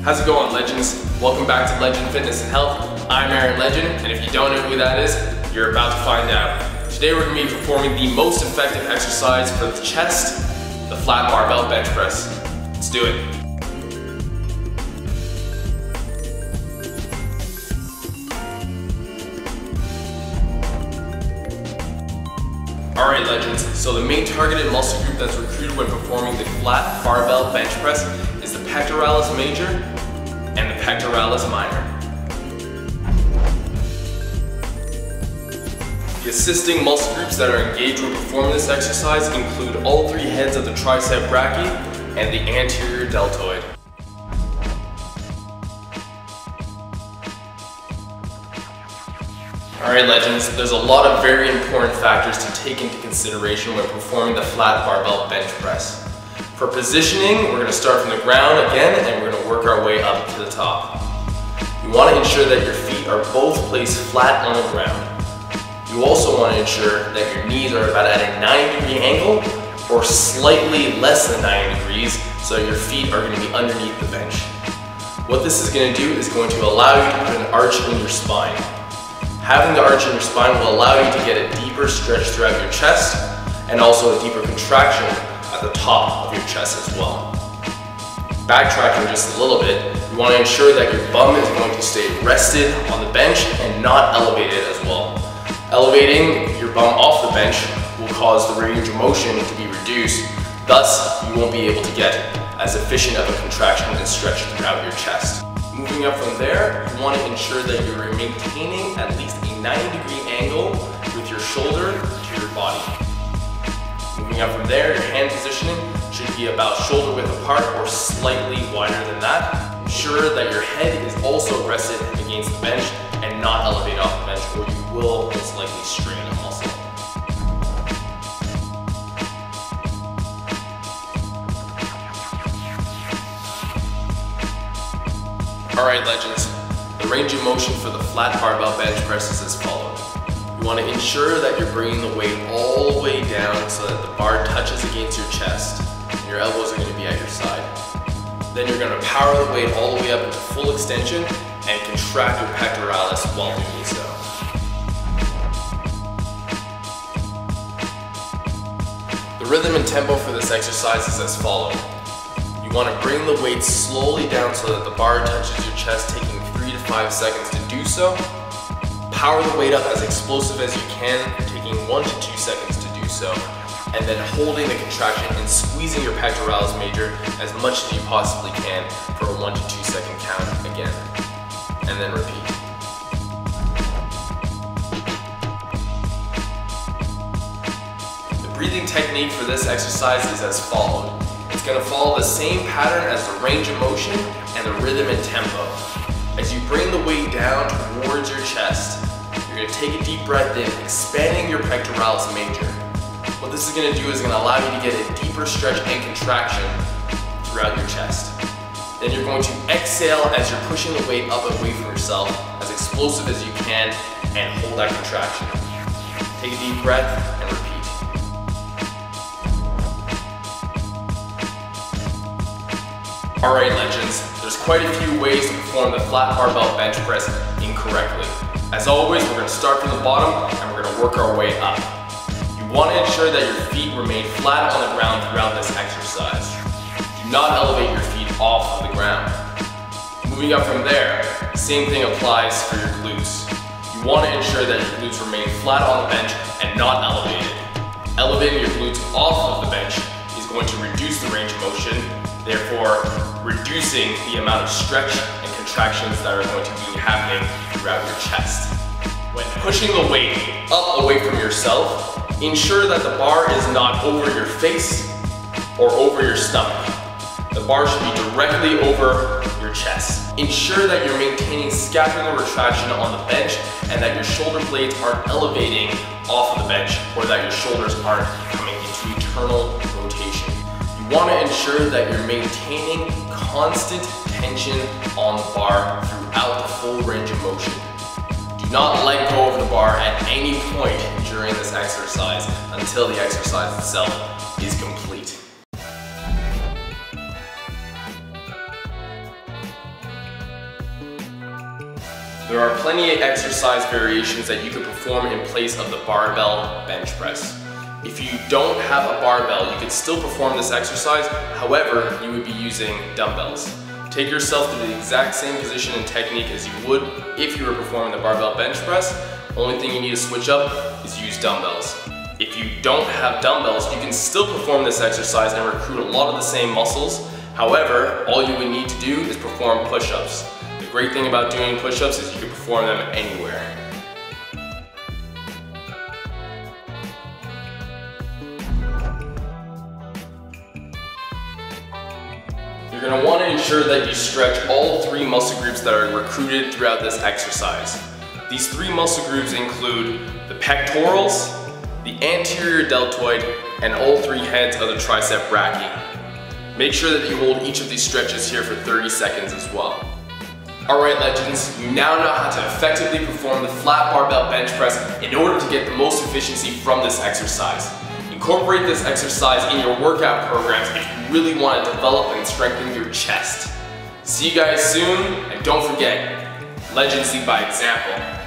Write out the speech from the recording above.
How's it going, legends? Welcome back to Legend Fitness and Health. I'm Eren Legend, and if you don't know who that is, you're about to find out. Today we're going to be performing the most effective exercise for the chest, the flat barbell bench press. Let's do it. Alright, legends, so the main targeted muscle group that's recruited when performing the flat barbell bench press is the pectoralis major and the pectoralis minor. The assisting muscle groups that are engaged when performing this exercise include all three heads of the tricep brachii and the anterior deltoid. Alright, legends, there's a lot of very important factors to take into consideration when performing the flat barbell bench press. For positioning, we're going to start from the ground again and we're going to work our way up to the top. You want to ensure that your feet are both placed flat on the ground. You also want to ensure that your knees are about at a 90-degree angle or slightly less than 90 degrees so that your feet are going to be underneath the bench. What this is going to do is going to allow you to put an arch in your spine. Having the arch in your spine will allow you to get a deeper stretch throughout your chest and also a deeper contraction at the top of your chest as well. Backtracking just a little bit, you want to ensure that your bum is going to stay rested on the bench and not elevated as well. Elevating your bum off the bench will cause the range of motion to be reduced, thus you won't be able to get as efficient of a contraction and stretch throughout your chest. Moving up from there, you want to ensure that you're maintaining at least a 90-degree angle with your shoulder to your body. Moving up from there, your hand positioning should be about shoulder width apart or slightly wider than that. Ensure that your head is also rested against the bench and not elevate off the bench, or you will most likely strain a muscle. Alright, legends, the range of motion for the flat barbell bench press is as follows. You want to ensure that you're bringing the weight all the way down so that the bar touches against your chest and your elbows are going to be at your side. Then you're going to power the weight all the way up into full extension and contract your pectoralis while doing so. The rhythm and tempo for this exercise is as follows. You want to bring the weight slowly down so that the bar touches your chest, taking 3 to 5 seconds to do so. Power the weight up as explosive as you can, taking 1 to 2 seconds to do so, and then holding the contraction and squeezing your pectoralis major as much as you possibly can for a 1 to 2 second count again, and then repeat. The breathing technique for this exercise is as follows. It's going to follow the same pattern as the range of motion and the rhythm and tempo. As you bring the weight down towards your chest, you're going to take a deep breath in, expanding your pectoralis major. What this is going to do is going to allow you to get a deeper stretch and contraction throughout your chest. Then you're going to exhale as you're pushing the weight up and away from yourself, as explosive as you can, and hold that contraction. Take a deep breath and repeat. Alright, legends, there's quite a few ways to perform the flat barbell bench press incorrectly. As always, we're going to start from the bottom and we're going to work our way up. You want to ensure that your feet remain flat on the ground throughout this exercise. Do not elevate your feet off of the ground. Moving up from there, same thing applies for your glutes. You want to ensure that your glutes remain flat on the bench and not elevated. Elevating your glutes off of the bench is going to reduce the range of motion, therefore reducing the amount of stretch and contractions that are going to be happening throughout your chest. When pushing the weight up away from yourself, ensure that the bar is not over your face or over your stomach. The bar should be directly over your chest. Ensure that you're maintaining scapular retraction on the bench and that your shoulder blades aren't elevating off of the bench or that your shoulders aren't coming into eternal rotation. You want to ensure that you're maintaining constant tension on the bar throughout the full range of motion. Do not let go of the bar at any point during this exercise until the exercise itself is complete. There are plenty of exercise variations that you can perform in place of the barbell bench press. If you don't have a barbell, you can still perform this exercise, however, you would be using dumbbells. Take yourself to the exact same position and technique as you would if you were performing the barbell bench press. Only thing you need to switch up is use dumbbells. If you don't have dumbbells, you can still perform this exercise and recruit a lot of the same muscles. However, all you would need to do is perform push-ups. The great thing about doing push-ups is you can perform them anywhere. You're going to want to ensure that you stretch all 3 muscle groups that are recruited throughout this exercise. These 3 muscle groups include the pectorals, the anterior deltoid, and all 3 heads of the tricep brachii. Make sure that you hold each of these stretches here for 30 seconds as well. Alright legends, you now know how to effectively perform the flat barbell bench press in order to get the most efficiency from this exercise. Incorporate this exercise in your workout programs if you really want to develop and strengthen your chest. See you guys soon, and don't forget, legends lead by example.